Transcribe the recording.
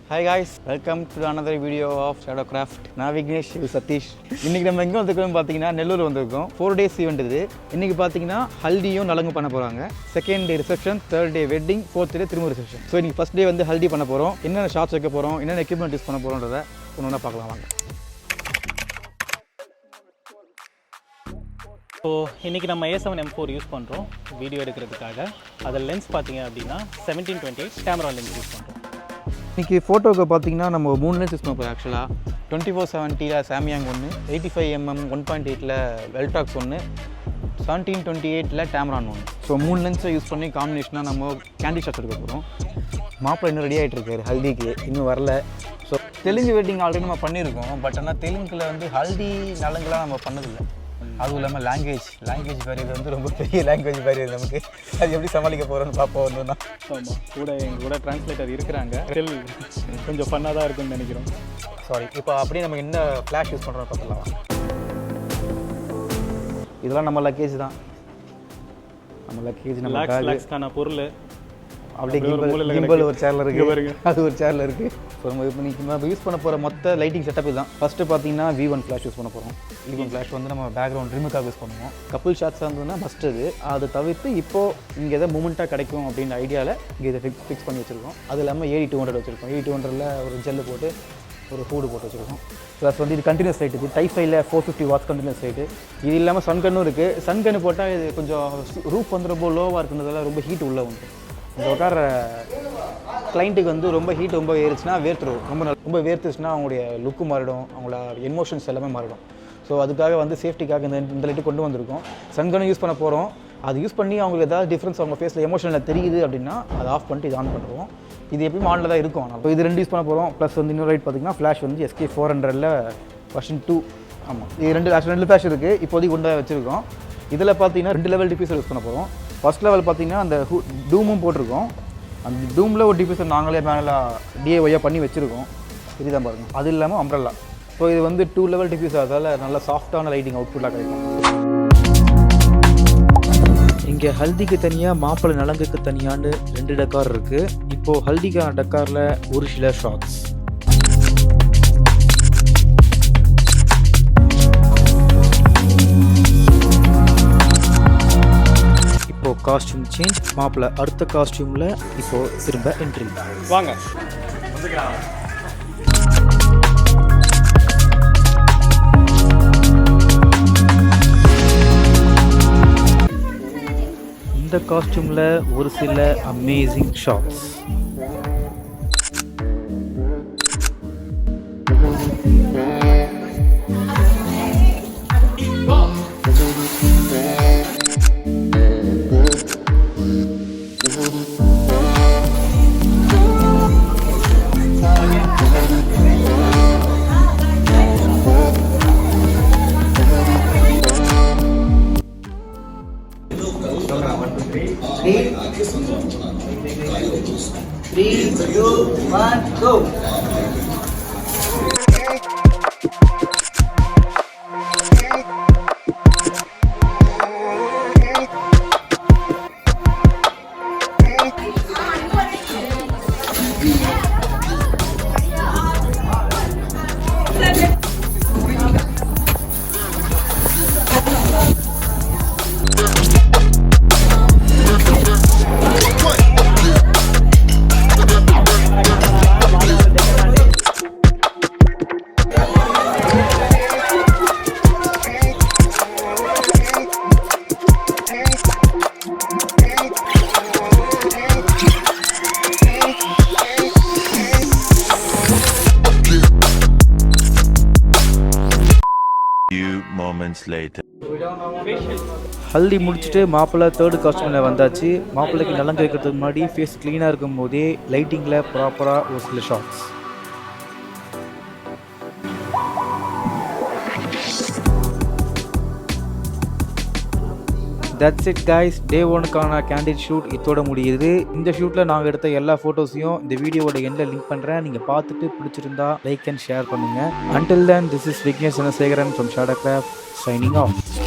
Hi guys, welcome to another video of Shadowh Craft. நான் விக்னேஷ், இது சதீஷ். இன்னைக்கு நம்ம எங்கே வந்திருக்கோம் பார்த்தீங்கன்னா நெல்லூர் வந்திருக்கோம். 4 days event இது. இன்னைக்கு பார்த்தீங்கன்னா ஹல்தியும் நலங்கு பண்ண போகிறாங்க. Second day reception, third day wedding, fourth day திரும்ப ரிசப்ஷன். ஸோ இன்னைக்கு ஃபர்ஸ்ட் டே வந்து ஹல்தி பண்ண போகிறோம். என்னென்ன ஷாப்ஸ் வைக்க போகிறோம், என்னென்ன எக்யூப்மெண்ட் யூஸ் பண்ண போகிறோன்றதை ஒன்று பார்க்கலாம் வாங்க. ஸோ இன்றைக்கி நம்ம A7 M4 யூஸ் பண்ணுறோம் வீடியோ எடுக்கிறதுக்காக. அதில் லென்ஸ் பார்த்தீங்க அப்படின்னா 17-28 கேமரா லென்ஸ் யூஸ் பண்ணுறோம். இன்றைக்கி ஃபோட்டோவுக்கு பார்த்தீங்கன்னா நம்ம 3 லென்ஸ் யூஸ் பண்ண போகிறோம். ஆக்சுவலாக 24-70 Samyang ஒன்று, 85mm 1.8 Veltrox ஒன்று, 17-28 Tamron ஒன்று. ஸோ 3 லென்ஸை யூஸ் பண்ணி காம்பினேஷனாக நம்ம கேண்டிட் ஷாட்ஸ் எடுக்க போகிறோம். மாப்பிள்ளை இன்னும் ரெடி ஆகிட்டு இருக்காரு ஹல்திக்கு, இன்னும் வரல. ஸோ தெலுங்கு வெட்டிங் ஆல்ரெடி நம்ம பண்ணியிருக்கோம். பட் ஆனால் தெலுங்கில் வந்து ஹல்தி நலங்குலாம் நம்ம பண்ணதில்லை. அதுவும் இல்லாமல் லாங்குவேஜ் பேரியர் வந்து ரொம்ப பெரிய லாங்குவேஜ் பேரியர் நமக்கு. அது எப்படி சமாளிக்க போகிறோன்னு பார்ப்போம். வந்துன்னா ஆமாம், எங்கள் கூட டிரான்ஸ்லேட்டர் இருக்கிறாங்க. கொஞ்சம் ஃபன்னாக தான் இருக்குன்னு நினைக்கிறோம். சாரி, இப்போ அப்படியே நம்ம என்ன ஃப்ளாஷ் யூஸ் பண்ணுறோம் பார்த்துக்கலாம். இதெல்லாம் நம்ம லக்கேஜ் தான். நம்ம லக்கேஜ் நம்ம லாக்ஸ்க்கான பொருள். அப்படியே கிம்பல் ஒரு சேரில் இருக்குது, அது ஒரு சேரில் இருக்குது. ஸோ நம்ம யூஸ் பண்ண போகிற மொத்த லைட்டிங் செட்டப் இதுதான். ஃபஸ்ட்டு பார்த்தீங்கன்னா V1 ஃப்ளாஷ் யூஸ் பண்ண போகிறோம். V1 ஃப்ளாஷ் வந்து நம்ம பேக்ரவுண்ட் ரிமுக்காக யூஸ் பண்ணுவோம். கப்புள் ஷாட்ஸாக இருந்ததுன்னா ஃபஸ்ட்டு அது தவிர்த்து இப்போது இங்கே எதாவது மூமெண்ட்டாக கிடைக்கும் அப்படின்ற ஐடியாவில் இங்கே இதை ஃபிக்ஸ் பண்ணி வச்சுருக்கோம். அது இல்லாமல் AD200 வச்சுருக்கோம். AD200 ஒரு ஜெல்லு போட்டு ஒரு ஃபூடு போட்டு வச்சுருக்கோம். ப்ளஸ் வந்து இது கண்டினியூஸ் லைட். இது டைஃபைல 450 வாட்ஸ் கண்டினியூஸ் லைட்டு. இது இல்லாமல் சன்கன்னும் இருக்குது. சன்கன்னு போட்டால் இது கொஞ்சம் ரூஃப் வந்து ரொம்ப லோவாக இருக்கிறதுனால ரொம்ப ஹீட் உள்ளே வந்து இந்த உட்கார கிளைண்ட்டுக்கு வந்து ரொம்ப ஹீட் ரொம்ப ஏறிச்சுன்னா வேர்த்துடும். ரொம்ப வேர்த்துச்சுன்னா அவங்களுடைய லுக்கு மாறிடும், அவங்கள எமோஷன்ஸ் எல்லாமே மாறிடும். ஸோ அதுக்காக வந்து சேஃப்டிக்காக இந்த லைட்டு கொண்டு வந்திருக்கோம். சன்கனும் யூஸ் பண்ண போகிறோம். அது யூஸ் பண்ணி அவங்களுக்கு ஏதாவது டிஃப்ரென்ஸ் அவங்க ஃபேஸில் எமோஷனில் தெரியுது அப்படின்னா அதை ஆஃப் பண்ணிட்டு இது ஆன் பண்ணுவோம். இது எப்பயும் ஆனில் தான் இருக்கும். இப்போ இது 2 யூஸ் பண்ண போகிறோம். ப்ளஸ் வந்து இன்னொரு லைட் பார்த்திங்கன்னா ஃப்ளாஷ் வந்து SK400 வெர்ஷன் 2. ஆமாம், இது 2 ஃப்ளாஷ் இருக்குது. இப்போதைக்கு கொண்டு வச்சுருக்கோம். இதில் பார்த்தீங்கன்னா 2 லெவல் டிஃப்யூசர் யூஸ் பண்ண போகிறோம். ஃபர்ஸ்ட் லெவல் பார்த்தீங்கன்னா அந்த டூமும் போட்டிருக்கோம். அந்த டூமில் ஒரு டிஃப்யூசர் நாங்களே மேலே DIY பண்ணி வச்சுருக்கோம். இதுதான் பாருங்கள். அது இல்லாமல் அம்ப்ரெல்லா. ஸோ இது வந்து 2 லெவல் டிஃப்யூசர், அதால் நல்ல சாஃப்டான லைட்டிங் அவுட்புட்டாக கிடைக்கும். இங்கே ஹல்திக்கு தனியாக, மாப்பிள்ளை நலங்குக்கு தனியான்னு 2 டெக்கார் இருக்குது. இப்போது ஹல்திக்கான டெக்காரில் ஒரு சில ஷாட்ஸ். இப்போது காஸ்டியூம் சேஞ்ச். மாப்பிள்ளை அடுத்த காஸ்டியூமில் இப்போது திரும்ப என்ட்ரி. வாங்க. இந்த காஸ்டியூமில் ஒரு சில amazing shots. Three, two, one, go. Haldi முடிச்சுட்டு மாப்பிள்ளை 3rd காஸ்டியூமில் வந்தாச்சு. மாப்பிள்ளைக்கு நலங்கு வைக்கிறதுக்கு முன்னாடி ஃபேஸ் க்ளீனாக இருக்கும் போதே லைட்டிங்கில் ப்ராப்பராக ஒரு சில shots. That's it guys. Day 1க்கான கேண்டிட் ஷூட் இதோட முடியுது. இந்த ஷூட்டில் நாங்கள் எடுத்த எல்லா ஃபோட்டோஸையும் இந்த வீடியோவோட எண்டில் லிங்க் பண்ணுறேன். நீங்கள் பார்த்துட்டு பிடிச்சிருந்தா லைக் அண்ட் ஷேர் பண்ணுங்கள். Until then, this is VigneshDhanasekaran from Shadowh, signing off.